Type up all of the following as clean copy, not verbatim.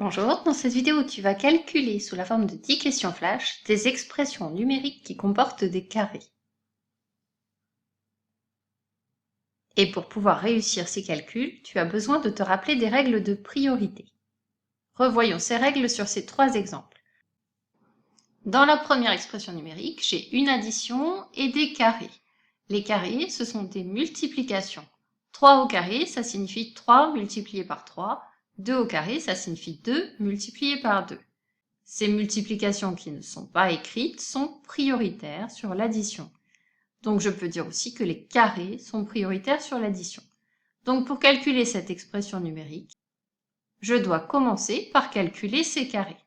Bonjour, dans cette vidéo tu vas calculer sous la forme de 10 questions flash des expressions numériques qui comportent des carrés. Et pour pouvoir réussir ces calculs, tu as besoin de te rappeler des règles de priorité. Revoyons ces règles sur ces trois exemples. Dans la première expression numérique, j'ai une addition et des carrés. Les carrés, ce sont des multiplications. 3 au carré, ça signifie 3 multiplié par 3. 2 au carré, ça signifie 2 multiplié par 2. Ces multiplications qui ne sont pas écrites sont prioritaires sur l'addition. Donc je peux dire aussi que les carrés sont prioritaires sur l'addition. Donc pour calculer cette expression numérique, je dois commencer par calculer ces carrés.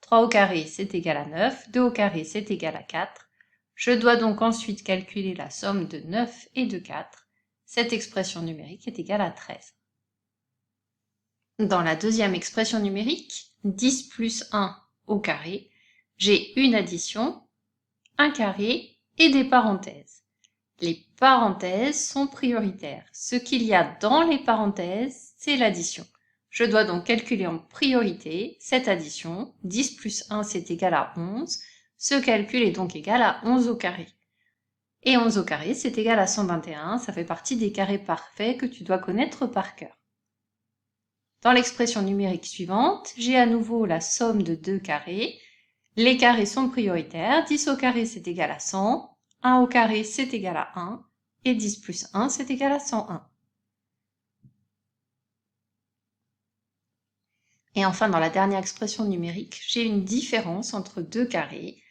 3 au carré, c'est égal à 9, 2 au carré, c'est égal à 4. Je dois donc ensuite calculer la somme de 9 et de 4. Cette expression numérique est égale à 13. Dans la deuxième expression numérique, 10 plus 1 au carré, j'ai une addition, un carré et des parenthèses. Les parenthèses sont prioritaires. Ce qu'il y a dans les parenthèses, c'est l'addition. Je dois donc calculer en priorité cette addition. 10 plus 1, c'est égal à 11. Ce calcul est donc égal à 11 au carré. Et 11 au carré, c'est égal à 121. Ça fait partie des carrés parfaits que tu dois connaître par cœur. Dans l'expression numérique suivante, j'ai à nouveau la somme de deux carrés. Les carrés sont prioritaires. 10 au carré, c'est égal à 100. 1 au carré, c'est égal à 1. Et 10 plus 1, c'est égal à 101. Et enfin, dans la dernière expression numérique, j'ai une différence entre deux carrés.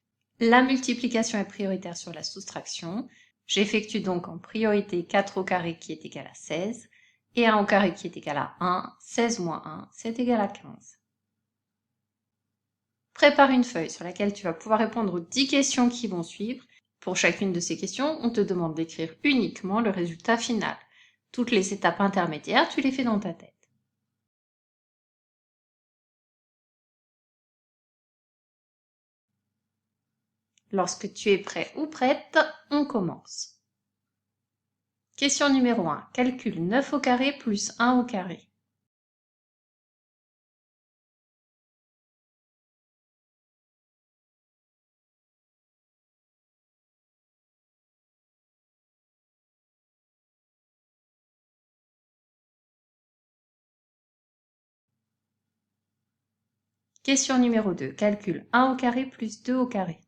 La multiplication est prioritaire sur la soustraction. J'effectue donc en priorité 4 au carré qui est égal à 16. Et 1 au carré qui est égal à 1. 16 moins 1, c'est égal à 15. Prépare une feuille sur laquelle tu vas pouvoir répondre aux 10 questions qui vont suivre. Pour chacune de ces questions, on te demande d'écrire uniquement le résultat final. Toutes les étapes intermédiaires, tu les fais dans ta tête. Lorsque tu es prêt ou prête, on commence. Question numéro 1. Calcule 9 au carré plus 1 au carré. Question numéro 2. Calcule 1 au carré plus 2 au carré.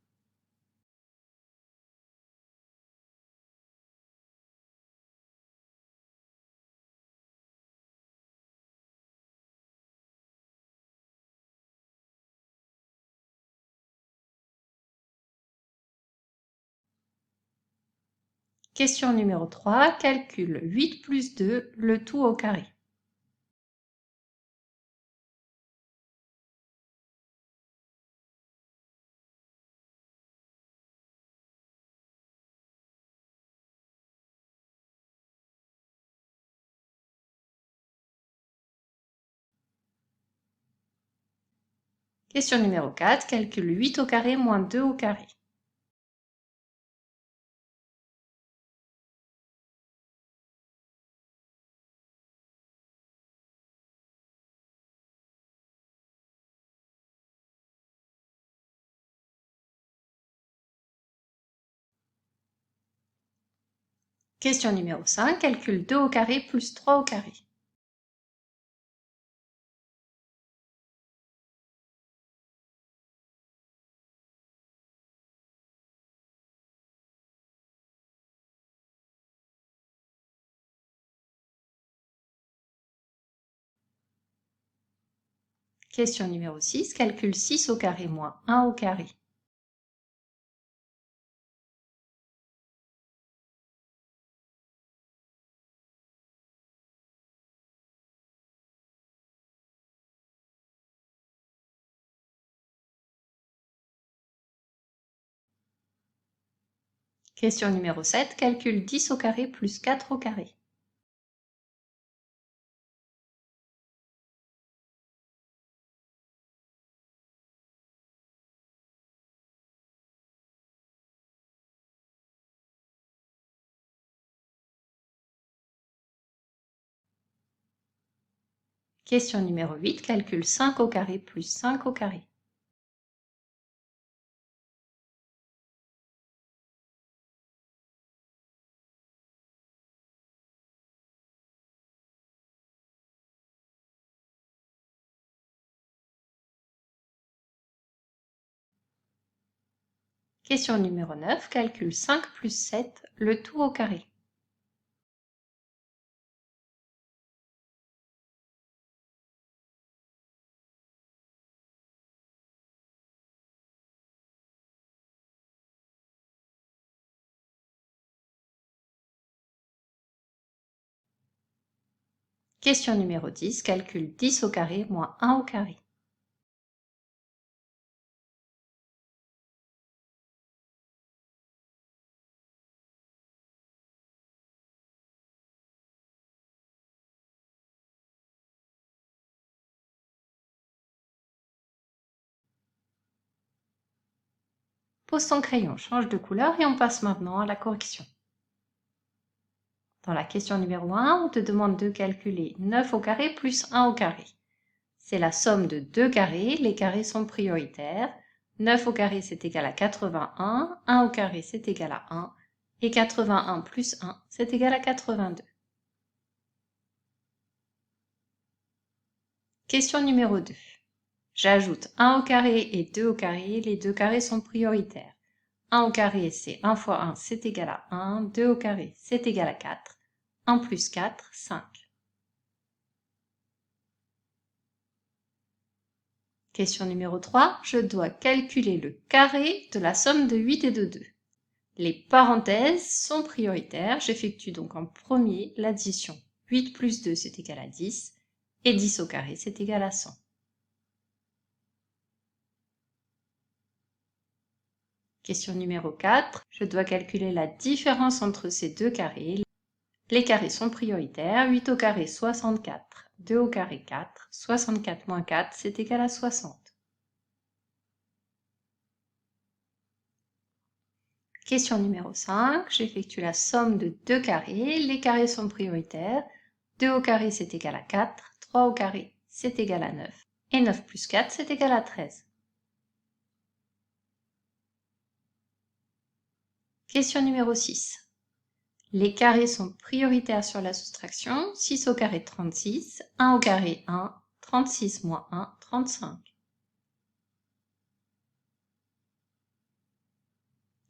Question numéro 3. Calcule 8 plus 2, le tout au carré. Question numéro 4. Calcule 8 au carré moins 2 au carré. Question numéro 5. Calcule 2 au carré plus 3 au carré. Question numéro 6. Calcule 6 au carré moins 1 au carré. Question numéro 7. Calcule 10 au carré plus 4 au carré. Question numéro 8, calcule 5 au carré plus 5 au carré. Question numéro 9, calcule 5 plus 7, le tout au carré. Question numéro 10, calcule 10 au carré moins 1 au carré. Pose ton crayon, change de couleur et on passe maintenant à la correction. Dans la question numéro 1, on te demande de calculer 9 au carré plus 1 au carré. C'est la somme de deux carrés, les carrés sont prioritaires. 9 au carré c'est égal à 81, 1 au carré c'est égal à 1, et 81 plus 1 c'est égal à 82. Question numéro 2. J'ajoute 1 au carré et 2 au carré, les deux carrés sont prioritaires. 1 au carré c'est 1 fois 1 c'est égal à 1, 2 au carré c'est égal à 4, 1 plus 4, 5. Question numéro 3, je dois calculer le carré de la somme de 8 et de 2. Les parenthèses sont prioritaires, j'effectue donc en premier l'addition. 8 plus 2 c'est égal à 10, et 10 au carré c'est égal à 100. Question numéro 4, je dois calculer la différence entre ces deux carrés. Les carrés sont prioritaires, 8 au carré 64, 2 au carré 4, 64 moins 4 c'est égal à 60. Question numéro 5, j'effectue la somme de deux carrés, les carrés sont prioritaires, 2 au carré c'est égal à 4, 3 au carré c'est égal à 9, et 9 plus 4 c'est égal à 13. Question numéro 6. Les carrés sont prioritaires sur la soustraction, 6 au carré 36, 1 au carré 1, 36 moins 1, 35.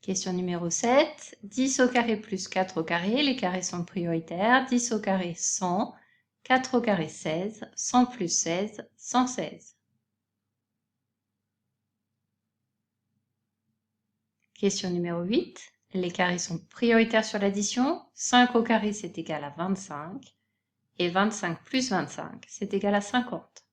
Question numéro 7, 10 au carré plus 4 au carré, les carrés sont prioritaires, 10 au carré 100, 4 au carré 16, 100 plus 16, 116. Question numéro 8, les carrés sont prioritaires sur l'addition, 5 au carré c'est égal à 25, et 25 plus 25 c'est égal à 50.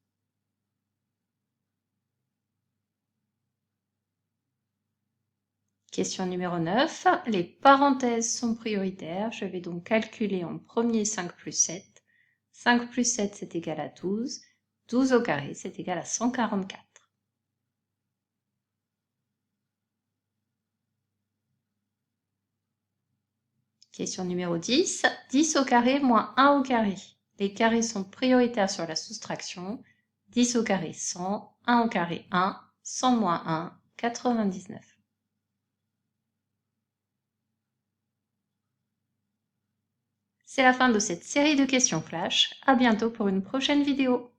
Question numéro 9, les parenthèses sont prioritaires, je vais donc calculer en premier 5 plus 7. 5 plus 7 c'est égal à 12, 12 au carré c'est égal à 144. Question numéro 10, 10 au carré moins 1 au carré. Les carrés sont prioritaires sur la soustraction, 10 au carré 100, 1 au carré 1, 100 moins 1, 99. C'est la fin de cette série de questions flash. À bientôt pour une prochaine vidéo.